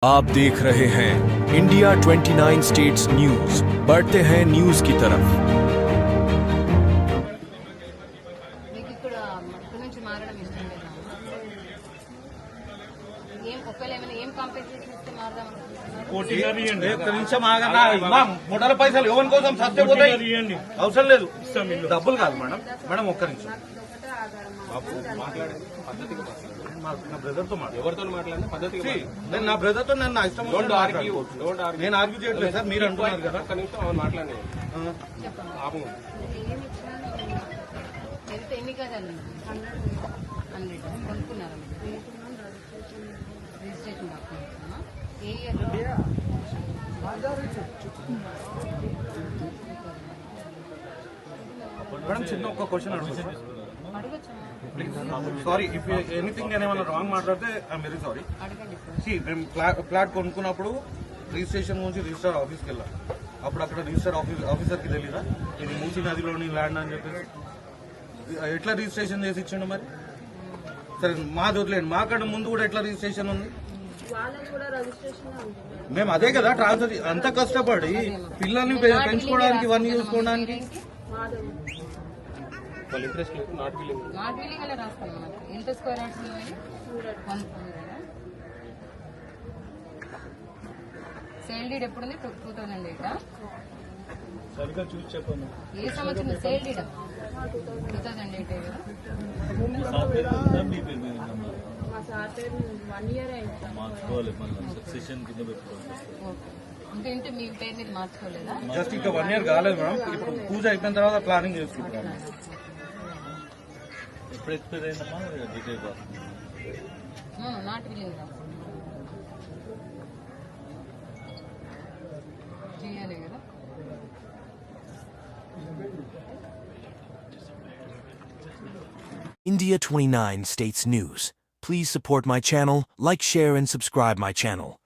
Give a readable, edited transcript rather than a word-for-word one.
आप देख रहे हैं इंडिया 29 स्टेट्स न्यूज। बढ़ते हैं न्यूज की तरफ। మీకు ఇక్కడ ఇక్కడ నుంచి మారడం ఇష్టం లేదా? ఏం కాంపెన్సేషన్ ఇస్తే మారదాం అనుకుంటున్నారు? ఒక్క నిమిషం ఆగనా మొదల పైసలు ఎవరి కోసం సత్య పోతాయి అవసరం లేదు డబ్బులు కాదు మేడం మేడం ఒక్క నిమిషం నా బ్రదర్ తో ఎవరితో మాట్లాడినా పద్ధతి నేను నా బ్రదర్ తో నేను నా ఇష్టం నేను ఆర్గ్యూ చేయట్లేదు సార్ మీరు అంటున్నారు కదా ఒక్క నిమిషం అవును మాట్లాడి ఆపు ఎంత ఎన్ని గజాలు 100 కొనుక్కున్నారా రిజిస్ట్రేషన్ డాక్యుమెంట్స్ ఏ ఇయర్? మేడం చిన్న ఒక్క క్వశ్చన్ అడుగుతాను అడగచ్చు సారీ ఇఫ్ ఎనీథింగ్ నేను ఏమైనా రాంగ్ మాట్లాడితే ఐఎమ్ వెరీ సారీ మేము ఫ్లాట్ కొనుక్కున్నప్పుడు రిజిస్ట్రేషన్ నుంచి రిజిస్టర్ ఆఫీస్కి వెళ్ళాం అప్పుడు అక్కడ రిజిస్టర్ ఆఫీసర్కి తెలీదా ఇది మూసీ నదిలోని ల్యాండ్ అని చెప్పేసి ఎట్లా రిజిస్ట్రేషన్ చేసి ఇచ్చిండు మరి సరే మాది వదిలేండి మాకన్నా ముందు కూడా ఎట్లా రిజిస్ట్రేషన్ ఉంది మేము అదే కదా ట్రాన్స్ఫర్ అంత కష్టపడి పిల్లల్ని పెంచుకోవడానికి ఇవన్నీ చూసుకోవడానికి వాళ్ళ ఇంట్రెస్ట్ లేదు నాట్ విల్లింగ్ అలా రాస్తాం మనకు ఎంత స్క్వేర్ యార్డ్స్ సేల్ డీడ్ ఎప్పుడుంది 2008 సరిగ్గా చూసి చెప్పండి ఏ సంవత్సరం సేల్ డీడ్ 2008 కదా ఇంకా ఇంటి మీ పేరు మీద మార్చుకోలేదా? జస్ట్ ఇంకా 1 year కాలేదు మేడం ఇప్పుడు పూజ అయిపోయిన తర్వాత ప్లానింగ్ చేసుకుంటున్నాం ఎప్పుడు ఎక్స్పైర్ అయిందమ్మా డీటెయిల్ నాట్ విల్లింగ్ చేయాలి కదా. India 29 States News. Please support my channel, like, share and subscribe my channel.